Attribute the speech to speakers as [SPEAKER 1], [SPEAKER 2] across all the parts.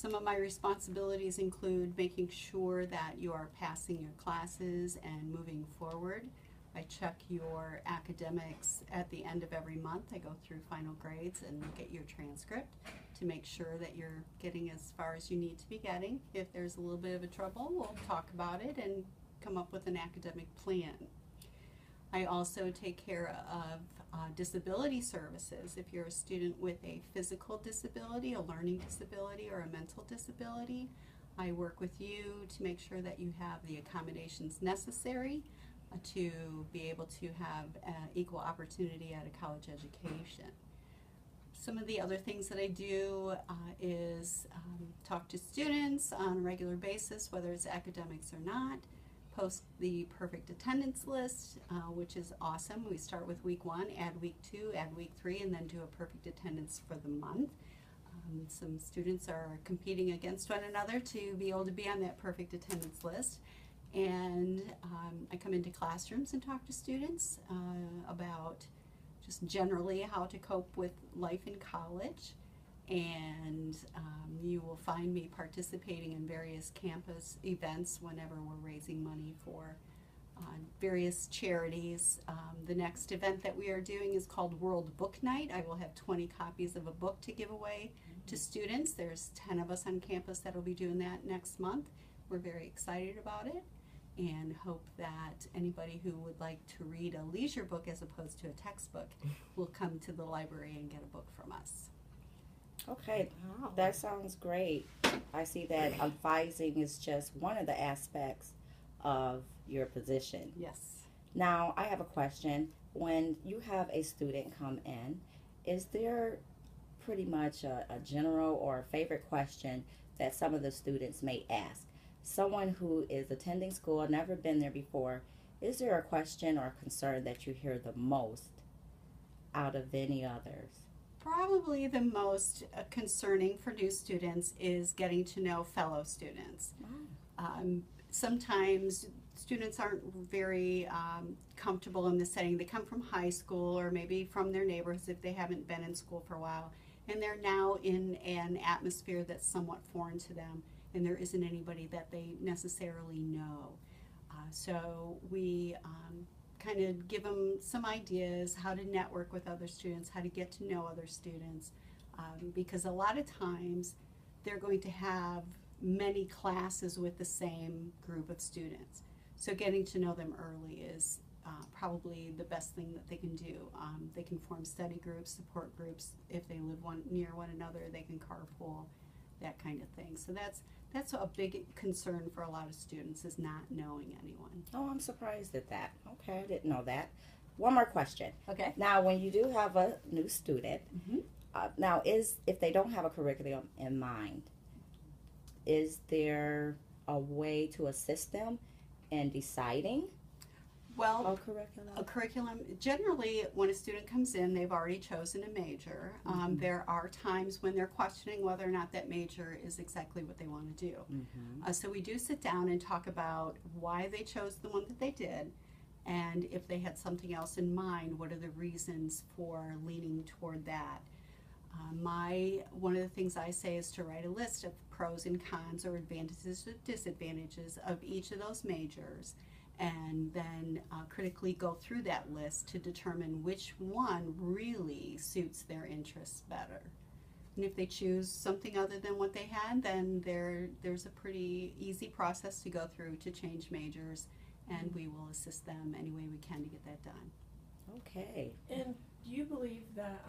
[SPEAKER 1] Some of my responsibilities include making sure that you are passing your classes and moving forward. I check your academics at the end of every month. I go through final grades and look at your transcript to make sure that you're getting as far as you need to be getting. If there's a little bit of a trouble, we'll talk about it and come up with an academic plan. I also take care of disability services. If you're a student with a physical disability, a learning disability, or a mental disability, I work with you to make sure that you have the accommodations necessary to be able to have equal opportunity at a college education. Some of the other things that I do is talk to students on a regular basis, whether it's academics or not, post the perfect attendance list, which is awesome. We start with week 1, add week 2, add week 3, and then do a perfect attendance for the month. Some students are competing against one another to be able to be on that perfect attendance list. And I come into classrooms and talk to students about just generally how to cope with life in college. And you will find me participating in various campus events whenever we're raising money for various charities. The next event that we are doing is called World Book Night. I will have 20 copies of a book to give away to students. There's 10 of us on campus that will be doing that next month. We're very excited about it and hope that anybody who would like to read a leisure book as opposed to a textbook will come to the library and get a book from us.
[SPEAKER 2] Okay, that sounds great. I see that advising is just one of the aspects of your position.
[SPEAKER 1] Yes.
[SPEAKER 2] Now, I have a question. When you have a student come in, is there pretty much a general or a favorite question that some of the students may ask? Someone who is attending school, never been there before, is there a question or a concern that you hear the most out of any others?
[SPEAKER 1] Probably the most concerning for new students is getting to know fellow students. Sometimes students aren't very comfortable in the setting. They come from high school or maybe from their neighborhoods if they haven't been in school for a while, and they're now in an atmosphere that's somewhat foreign to them, and there isn't anybody that they necessarily know. So we kind of give them some ideas how to network with other students, how to get to know other students, because a lot of times they're going to have many classes with the same group of students. So getting to know them early is probably the best thing that they can do. They can form study groups, support groups. If they live near one another, they can carpool, that kind of thing. So that's a big concern for a lot of students, is not knowing anyone.
[SPEAKER 2] Oh, I'm surprised at that. Okay, I didn't know that. One more question.
[SPEAKER 1] Okay.
[SPEAKER 2] Now, when you do have a new student, now if they don't have a curriculum in mind, is there a way to assist them in deciding
[SPEAKER 1] Well,
[SPEAKER 2] curriculum?
[SPEAKER 1] a curriculum, generally when a student comes in, they've already chosen a major. There are times when they're questioning whether or not that major is exactly what they want to do. So we do sit down and talk about why they chose the one that they did, and if they had something else in mind, what are the reasons for leaning toward that. One of the things I say is to write a list of pros and cons or advantages or disadvantages of each of those majors, and then critically go through that list to determine which one really suits their interests better. And if they choose something other than what they had, then there's a pretty easy process to go through to change majors, and we will assist them any way we can to get that done.
[SPEAKER 2] Okay.
[SPEAKER 3] And do you believe that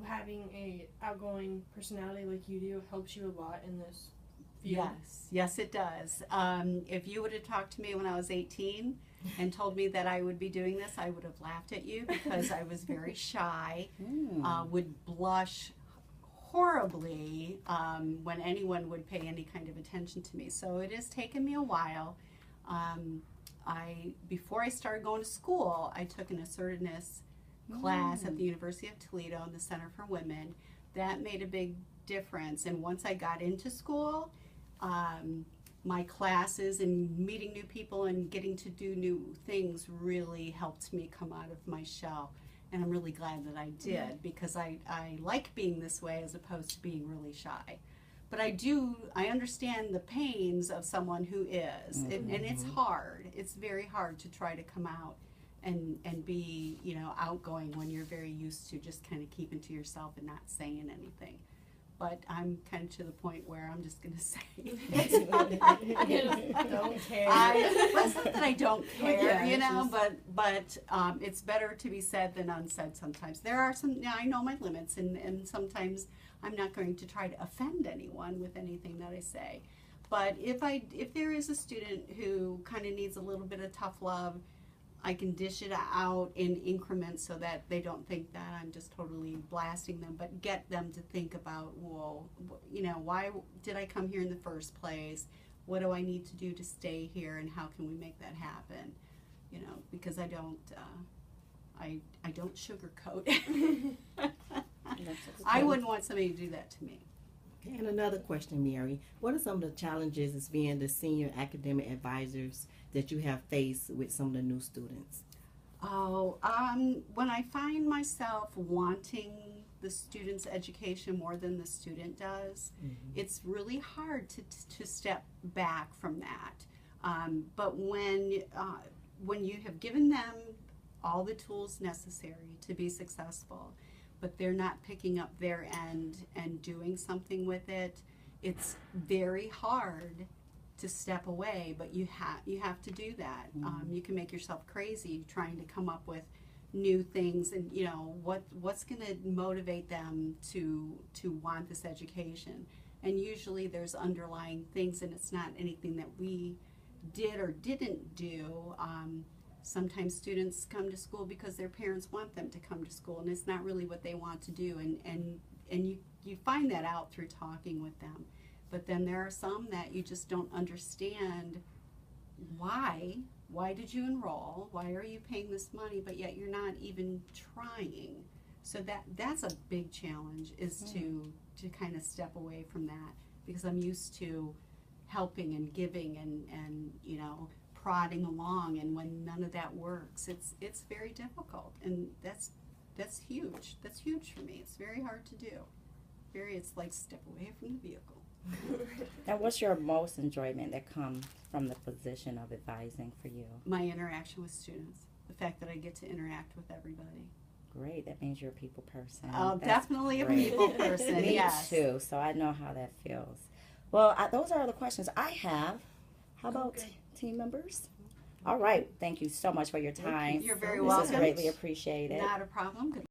[SPEAKER 3] having a outgoing personality like you do helps you a lot in this field?
[SPEAKER 1] Yes it does. If you would have talked to me when I was 18 and told me that I would be doing this, I would have laughed at you, because I was very shy, would blush horribly when anyone would pay any kind of attention to me. So it has taken me a while. Before I started going to school, I took an assertiveness class at the University of Toledo in the Center for Women. That made a big difference. And once I got into school, my classes and meeting new people and getting to do new things really helped me come out of my shell. And I'm really glad that I did, because I like being this way as opposed to being really shy. But I understand the pains of someone who is, and it's hard. It's very hard to try to come out and be, outgoing when you're very used to just kind of keeping to yourself and not saying anything. But I'm kind of to the point where I'm just going to say it.
[SPEAKER 3] Don't care.
[SPEAKER 1] It's not that I don't care,
[SPEAKER 3] Yeah,
[SPEAKER 1] but it's better to be said than unsaid sometimes. There are some, I know my limits, and sometimes I'm not going to try to offend anyone with anything that I say. But if there is a student who kind of needs a little bit of tough love, I can dish it out in increments so that they don't think that I'm just totally blasting them, but get them to think about, well, why did I come here in the first place? What do I need to do to stay here, and how can we make that happen? Because I don't sugarcoat. I wouldn't want somebody to do that to me.
[SPEAKER 4] Okay, and another question, Mary. What are some of the challenges as being the senior academic advisors that you have faced with some of the new students?
[SPEAKER 1] When I find myself wanting the student's education more than the student does, it's really hard to step back from that. But when you have given them all the tools necessary to be successful, but they're not picking up their end and doing something with it, it's very hard to step away, but you have to do that. You can make yourself crazy trying to come up with new things, and what's going to motivate them to want this education. And usually there's underlying things, and it's not anything that we did or didn't do. Sometimes students come to school because their parents want them to come to school, and it's not really what they want to do, and you find that out through talking with them. But then there are some that you just don't understand why did you enroll, why are you paying this money, but yet you're not even trying. So that's a big challenge, is to kind of step away from that, because I'm used to helping and giving and prodding along, and when none of that works, it's very difficult, and that's huge. That's huge for me. It's very hard to do. It's like step away from the vehicle.
[SPEAKER 2] And what's your most enjoyment that comes from the position of advising for you?
[SPEAKER 1] My interaction with students, the fact that I get to interact with everybody.
[SPEAKER 2] Great, that means you're a people person.
[SPEAKER 1] Oh,
[SPEAKER 2] That's
[SPEAKER 1] definitely a
[SPEAKER 2] great.
[SPEAKER 1] people person.
[SPEAKER 2] Me
[SPEAKER 1] Yes.
[SPEAKER 2] too, so I know how that feels. Well, those are the questions I have. How about
[SPEAKER 3] Okay.
[SPEAKER 2] team members? All right, thank you so much for your time.
[SPEAKER 1] You're very
[SPEAKER 2] This
[SPEAKER 1] welcome.
[SPEAKER 2] is greatly appreciated.
[SPEAKER 1] Not a problem. Good